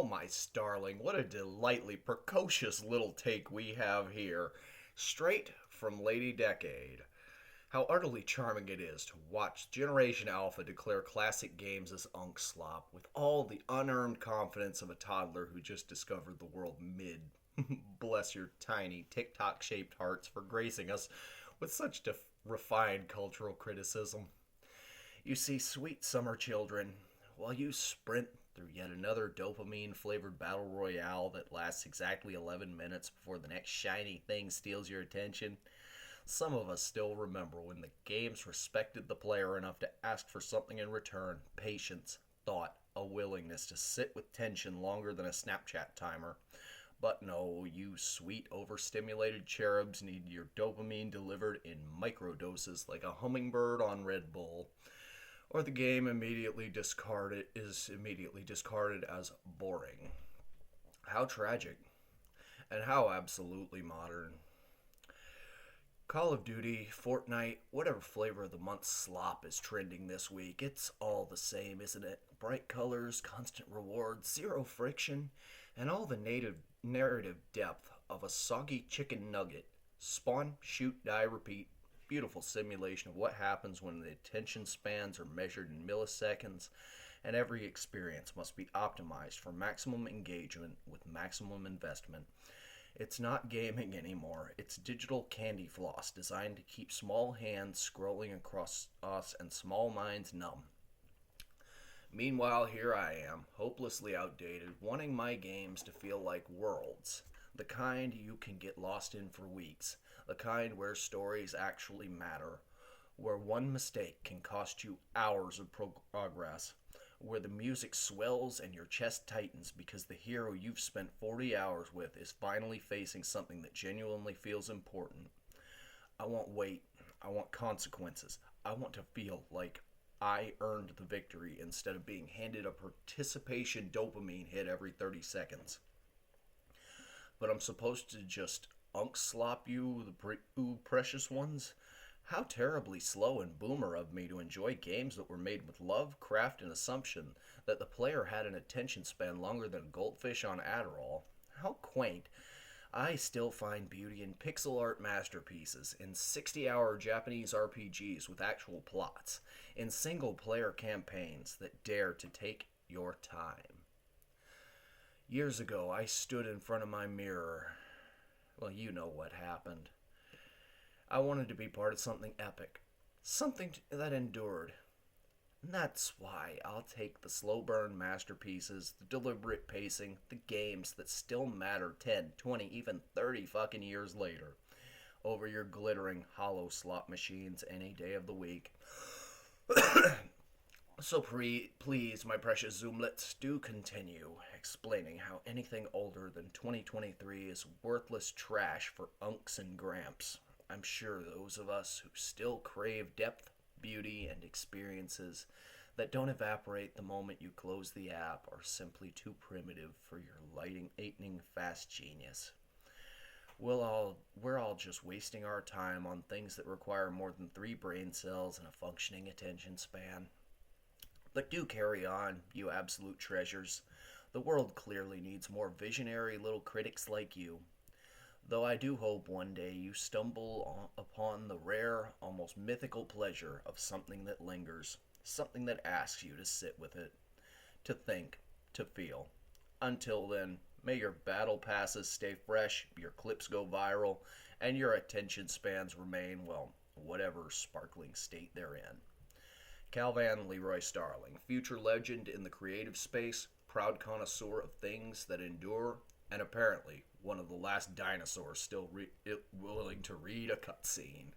Oh, my starling, what a delightfully precocious little take we have here. Straight from Lady Decade. How utterly charming it is to watch Generation Alpha declare classic games as unk slop with all the unearned confidence of a toddler who just discovered the world mid. Bless your tiny TikTok shaped hearts for gracing us with such refined cultural criticism. You see, sweet summer children, while you sprint through yet another dopamine flavored battle royale that lasts exactly 11 minutes before the next shiny thing steals your attention, some of us still remember when the games respected the player enough to ask for something in return: patience, thought, a willingness to sit with tension longer than a Snapchat timer. But no, you sweet overstimulated cherubs need your dopamine delivered in microdoses like a hummingbird on Red Bull, or the game immediately discarded as boring. How tragic, and how absolutely modern. Call of Duty, Fortnite, whatever flavor of the month slop is trending this week, it's all the same, isn't it? Bright colors, constant rewards, zero friction, and all the native narrative depth of a soggy chicken nugget. Spawn, shoot, die, repeat. Beautiful simulation of what happens when the attention spans are measured in milliseconds, and every experience must be optimized for maximum engagement with maximum investment. It's not gaming anymore. It's digital candy floss designed to keep small hands scrolling across us and small minds numb. Meanwhile, here I am, hopelessly outdated, wanting my games to feel like worlds. The kind you can get lost in for weeks. The kind where stories actually matter. Where one mistake can cost you hours of progress. Where the music swells and your chest tightens because the hero you've spent 40 hours with is finally facing something that genuinely feels important. I want weight. I want consequences. I want to feel like I earned the victory instead of being handed a participation dopamine hit every 30 seconds. But I'm supposed to just unk slop you, the precious ones? How terribly slow and boomer of me to enjoy games that were made with love, craft, and assumption that the player had an attention span longer than a goldfish on Adderall. How quaint. I still find beauty in pixel art masterpieces, in 60-hour Japanese RPGs with actual plots, in single-player campaigns that dare to take your time. Years ago, I stood in front of my mirror. Well, you know what happened. I wanted to be part of something epic, something that endured. And that's why I'll take the slow burn masterpieces, the deliberate pacing, the games that still matter 10, 20, even 30 fucking years later, over your glittering hollow slot machines any day of the week. So please, my precious Zoomlets, do continue explaining how anything older than 2023 is worthless trash for unks and gramps. I'm sure those of us who still crave depth, beauty, and experiences that don't evaporate the moment you close the app are simply too primitive for your lightning fast genius. We're all just wasting our time on things that require more than 3 brain cells and a functioning attention span. But do carry on, you absolute treasures. The world clearly needs more visionary little critics like you. Though I do hope one day you stumble upon the rare, almost mythical pleasure of something that lingers, something that asks you to sit with it, to think, to feel. Until then, may your battle passes stay fresh, your clips go viral, and your attention spans remain, well, whatever sparkling state they're in. Calvan Leroy Starling, future legend in the creative space, proud connoisseur of things that endure, and apparently one of the last dinosaurs still willing to read a cutscene.